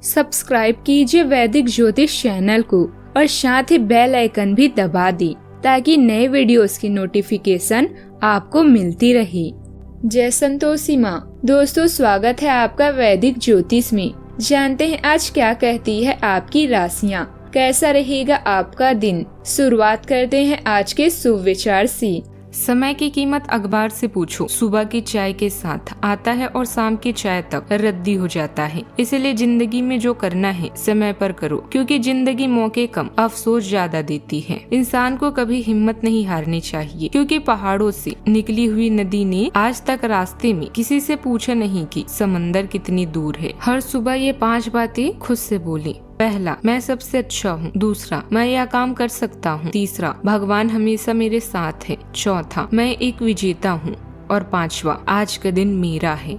Subscribe कीजिए वैदिक ज्योतिष चैनल को और साथ ही बेल आइकन भी दबा दी ताकि नए वीडियोस की नोटिफिकेशन आपको मिलती रहे। जय संतोषी माँ। दोस्तों, स्वागत है आपका वैदिक ज्योतिष में। जानते हैं आज क्या कहती है आपकी राशियाँ, कैसा रहेगा आपका दिन। शुरुआत करते हैं आज के शुभ विचार से। समय की कीमत अखबार से पूछो। सुबह की चाय के साथ आता है और शाम की चाय तक रद्दी हो जाता है। इसलिए जिंदगी में जो करना है समय पर करो, क्योंकि जिंदगी मौके कम अफसोस ज्यादा देती है। इंसान को कभी हिम्मत नहीं हारनी चाहिए, क्योंकि पहाड़ों से निकली हुई नदी ने आज तक रास्ते में किसी से पूछा नहीं कि समंदर कितनी दूर है। हर सुबह ये 5 बातें खुद से बोली। पहला, मैं सबसे अच्छा हूँ। दूसरा, मैं यह काम कर सकता हूँ। तीसरा, भगवान हमेशा मेरे साथ है। चौथा, मैं एक विजेता हूँ। और 5वां, आज का दिन मेरा है।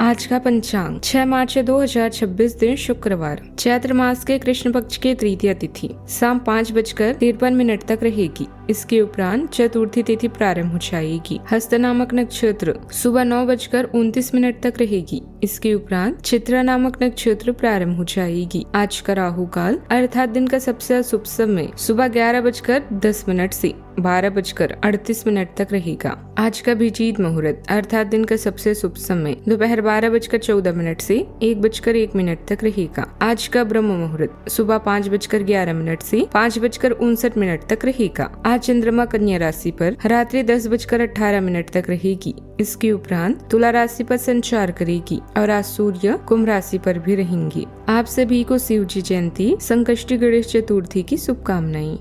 आज का पंचांग 6 मार्च 2026 दिन शुक्रवार, चैत्र मास के कृष्ण पक्ष के तृतीया तिथि शाम 5:53 तक रहेगी। इसके उपरांत चतुर्थी तिथि प्रारंभ हो जाएगी। हस्त नामक नक्षत्र सुबह 9:29 तक रहेगी। इसके उपरांत चित्रा नामक नक्षत्र प्रारंभ हो जाएगी। आज का राहु काल अर्थात दिन का सबसे शुभ समय सुबह 11:10 से 12:38 तक रहेगा। आज का अभिजीत मुहूर्त अर्थात दिन का सबसे शुभ समय दोपहर 12:14 से 1:01 तक रहेगा। आज का ब्रह्म मुहूर्त सुबह 5:11 से 5:59 तक रहेगा। आज चंद्रमा कन्या राशि पर रात्रि 10:18 तक रहेगी। इसके उपरांत तुला राशि पर संचार करेगी और आज सूर्य कुंभ राशि पर भी रहेंगे। आप सभी को शिव जी जयंती संकष्टी गणेश चतुर्थी की शुभकामनाएं।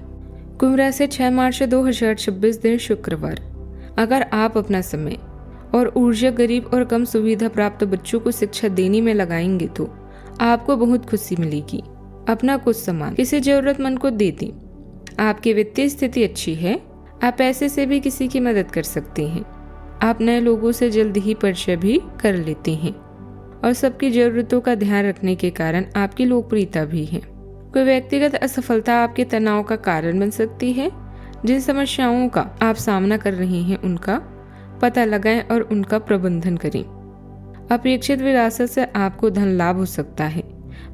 कुंभ राशि 6 मार्च 2026 दिन शुक्रवार। अगर आप अपना समय और ऊर्जा गरीब और कम सुविधा प्राप्त बच्चों को शिक्षा देने में लगाएंगे तो आपको बहुत खुशी मिलेगी। अपना कुछ सामान किसी जरूरतमंद को दे दें। आपकी वित्तीय स्थिति अच्छी है। आप पैसे से भी किसी की मदद कर सकते हैं। आप नए लोगों से जल्द ही परिचय भी कर लेते हैं और सबकी जरूरतों का ध्यान रखने के कारण आपकी लोकप्रियता भी है। कोई व्यक्तिगत असफलता आपके तनाव का कारण बन सकती है। जिन समस्याओं का आप सामना कर रहे हैं उनका पता लगाएं और उनका प्रबंधन करें। अपेक्षित विरासत से आपको धन लाभ हो सकता है।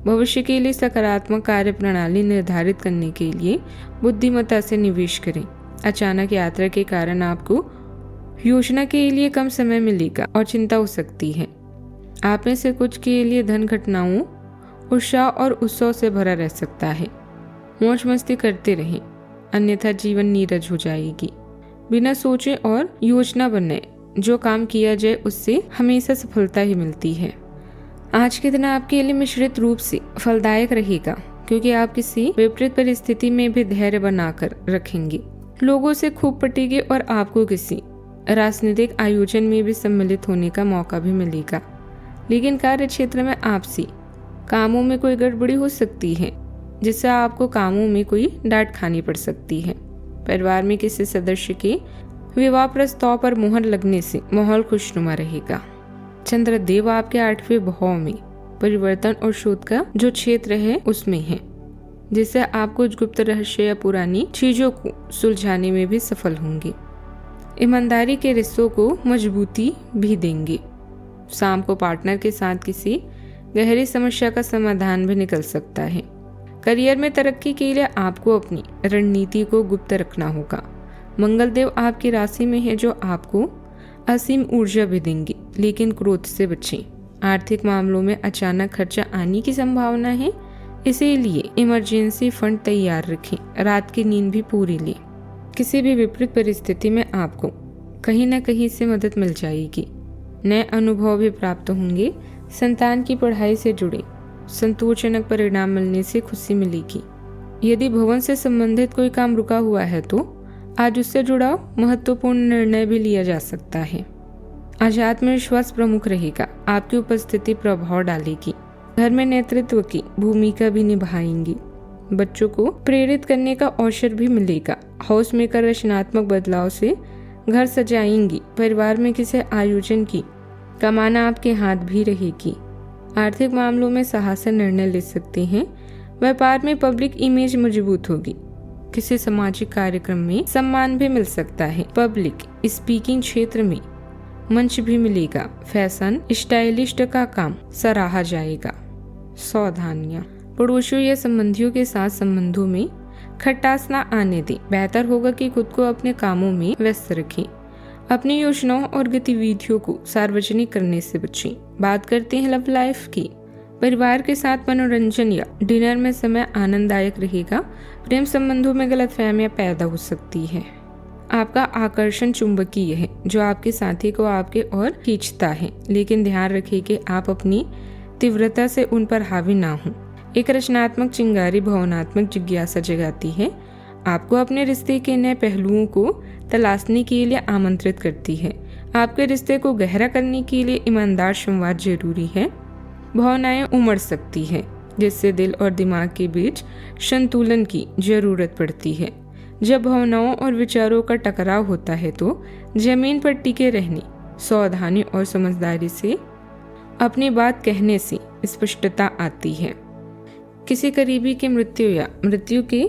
भविष्य के लिए सकारात्मक कार्य प्रणाली निर्धारित करने के लिए बुद्धिमत्ता से निवेश करें। अचानक यात्रा के कारण आपको योजना के लिए कम समय मिलेगा और चिंता हो सकती है। आप में से कुछ के लिए धन घटनाओं उत्साह और उत्सव से भरा रह सकता है। मौज मस्ती करते रहें, अन्यथा जीवन नीरज हो जाएगी। बिना सोचे और योजना बनाए जो काम किया जाए उससे हमेशा सफलता ही मिलती है। आज के दिन आपके लिए मिश्रित रूप से फलदायक रहेगा, क्योंकि आप किसी विपरीत परिस्थिति में भी धैर्य बनाकर रखेंगे। लोगों से खूब पटेंगे और आपको किसी राजनीतिक आयोजन में भी सम्मिलित होने का मौका भी मिलेगा। लेकिन कार्य क्षेत्र में आपसी कामों में कोई गड़बड़ी हो सकती है, जिससे आपको कामों में कोई डांट खानी पड़ सकती है। परिवार में किसी सदस्य के विवाह प्रस्ताव पर मुहर लगने से माहौल खुशनुमा रहेगा। चंद्रदेव आपके 8वें भाव में परिवर्तन और शोध का जो क्षेत्र है उसमें है, जिससे आप कुछ गुप्त रहस्य या पुरानी चीजों को सुलझाने में भी सफल होंगे। ईमानदारी के रिश्तों को मजबूती भी देंगे। शाम को पार्टनर के साथ किसी गहरी समस्या का समाधान भी निकल सकता है। करियर में तरक्की के लिए आपको अपनी रणनीति को गुप्त रखना होगा। मंगल देव आपकी राशि में है, जो आपको असीम ऊर्जा भी देंगे, लेकिन क्रोध से बचें। आर्थिक मामलों में अचानक खर्चा आने की संभावना है, इसीलिए इमरजेंसी फंड तैयार रखें। रात की नींद भी पूरी लें। किसी भी विपरीत परिस्थिति में आपको कहीं न कहीं से मदद मिल जाएगी। नए अनुभव भी प्राप्त होंगे। संतान की पढ़ाई से जुड़े संतोषजनक परिणाम मिलने से खुशी मिलेगी। यदि भवन से संबंधित कोई काम रुका हुआ है तो आज उससे जुड़ा महत्वपूर्ण निर्णय भी लिया जा सकता है। आज आत्मविश्वास प्रमुख रहेगा। आपकी उपस्थिति प्रभाव डालेगी। घर में नेतृत्व की भूमिका भी निभाएंगी। बच्चों को प्रेरित करने का अवसर भी मिलेगा। हाउस मेकर रचनात्मक बदलाव से घर सजाएंगी। परिवार में किसी आयोजन की कमाना आपके हाथ भी रहेगी। आर्थिक मामलों में साहस से निर्णय ले सकते हैं। व्यापार में पब्लिक इमेज मजबूत होगी। किसी सामाजिक कार्यक्रम में सम्मान भी मिल सकता है। पब्लिक स्पीकिंग क्षेत्र में मंच भी मिलेगा। फैशन स्टाइलिस्ट का काम सराहा जाएगा। सावधानियां, पड़ोसियों या संबंधियों के साथ संबंधों में खटास ना आने दें। बेहतर होगा कि खुद को अपने कामों में व्यस्त रखें। अपनी योजनाओं और गतिविधियों को सार्वजनिक करने से बचें। बात करते हैं लव लाइफ की। परिवार के साथ मनोरंजन या डिनर में समय आनंददायक रहेगा। प्रेम संबंधों में गलतफहमियां पैदा हो सकती है। आपका आकर्षण चुंबकीय है जो आपके साथी को आपके ओर खींचता है, लेकिन ध्यान रखें कि आप अपनी तीव्रता से उन पर हावी ना हों। एक रचनात्मक चिंगारी भावनात्मक जिज्ञासा जगाती है, आपको अपने रिश्ते के नए पहलुओं को तलाशने के लिए आमंत्रित करती है। आपके रिश्ते को गहरा करने के लिए ईमानदार संवाद जरूरी है। भावनाएं उमड़ सकती है जिससे दिल और दिमाग के बीच संतुलन की जरूरत पड़ती है। जब भावनाओं और विचारों का टकराव होता है तो जमीन पर टिके रहने, सावधानी और समझदारी से अपनी बात कहने से स्पष्टता आती है। किसी करीबी की मृत्यु या मृत्यु की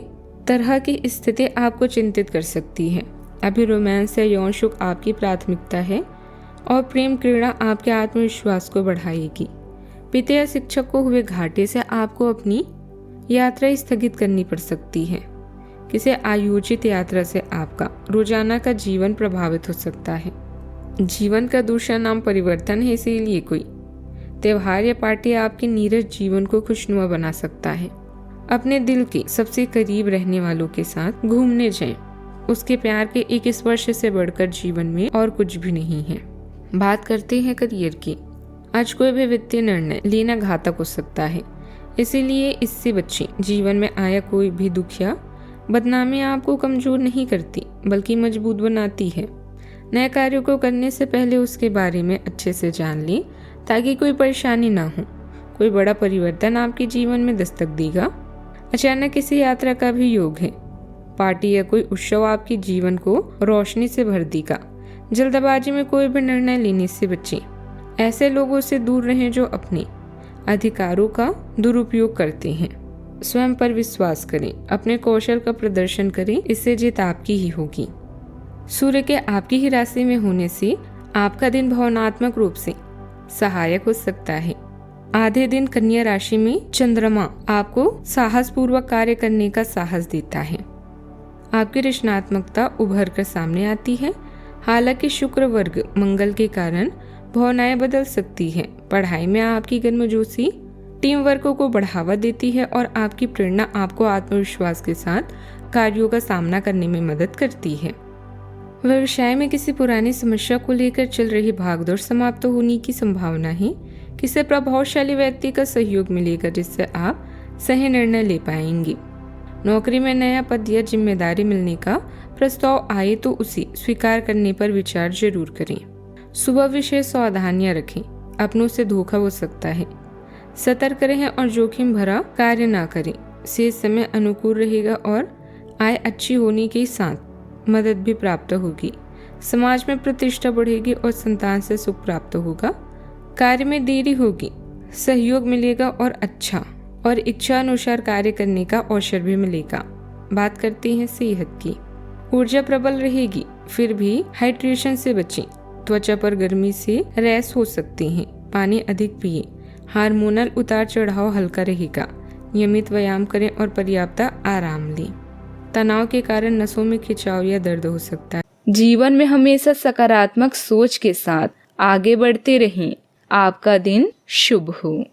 तरह की स्थिति आपको चिंतित कर सकती है। अभी रोमांस या यौन सुख आपकी प्राथमिकता है और प्रेम क्रीड़ा आपके आत्मविश्वास को बढ़ाएगी। पिता या शिक्षक को हुए घाटे से आपको अपनी यात्रा स्थगित करनी पड़ सकती है। किसी आयोजित यात्रा से आपका रोजाना का जीवन प्रभावित हो सकता है। जीवन का दूसरा नाम परिवर्तन है, इसीलिए कोई त्योहार या पार्टी आपके नीरस जीवन को खुशनुमा बना सकता है। अपने दिल के सबसे करीब रहने वालों के साथ घूमने जाएं। उसके प्यार के एक स्पर्श से बढ़कर जीवन में और कुछ भी नहीं है। बात करते हैं करियर की। आज कोई भी वित्तीय निर्णय लेना घातक हो सकता है, इसीलिए इससे बचें। जीवन में आया कोई भी दुख या बदनामी आपको कमजोर नहीं करती बल्कि मजबूत बनाती है। नए कार्यों को करने से पहले उसके बारे में अच्छे से जान लें ताकि कोई परेशानी ना हो। कोई बड़ा परिवर्तन आपके जीवन में दस्तक देगा। अचानक किसी यात्रा का भी योग है। पार्टी या कोई उत्सव आपके जीवन को रोशनी से भर देगा। जल्दबाजी में कोई भी निर्णय लेने से बचें। ऐसे लोगों से दूर रहें जो अपने अधिकारों का दुरुपयोग करते हैं। स्वयं पर विश्वास करें, अपने कौशल का प्रदर्शन करें, इससे जीत आपकी ही होगी। सूर्य के आपकी ही राशि में होने से आपका दिन भावनात्मक रूप से सहायक हो सकता है। आधे दिन कन्या राशि में चंद्रमा आपको साहस पूर्वक कार्य करने का साहस देता है। आपकी रचनात्मकता उभर कर सामने आती है। हालांकि शुक्र वर्ग मंगल के कारण भावनाएं बदल सकती है। पढ़ाई में आपकी गर्मजोशी टीम वर्क को बढ़ावा देती है और आपकी प्रेरणा आपको आत्मविश्वास के साथ कार्यों का सामना करने में मदद करती है। व्यवसाय में किसी पुरानी समस्या को लेकर चल रही भागदौड़ समाप्त होने की संभावना है। किसी प्रभावशाली व्यक्ति का सहयोग मिलेगा जिससे आप सही निर्णय ले पाएंगे। नौकरी में नया पद या जिम्मेदारी मिलने का प्रस्ताव आए तो उसे स्वीकार करने पर विचार जरूर करें। सुबह विशेष सावधानियां रखें, अपनों से धोखा हो सकता है। सतर्क रहें और जोखिम भरा कार्य ना करें। शेष समय अनुकूल रहेगा और आय अच्छी होने के साथ मदद भी प्राप्त होगी। समाज में प्रतिष्ठा बढ़ेगी और संतान से सुख प्राप्त होगा। कार्य में देरी होगी, सहयोग मिलेगा और अच्छा और इच्छा अनुसार कार्य करने का अवसर भी मिलेगा। बात करते हैं सेहत की। ऊर्जा प्रबल रहेगी, फिर भी हाइड्रेशन से बचें। त्वचा पर गर्मी से रैश हो सकते हैं। पानी अधिक पिए। हार्मोनल उतार चढ़ाव हल्का रहेगा। नियमित व्यायाम करें और पर्याप्त आराम लें। तनाव के कारण नसों में खिंचाव या दर्द हो सकता है। जीवन में हमेशा सकारात्मक सोच के साथ आगे बढ़ते रहें। आपका दिन शुभ हो।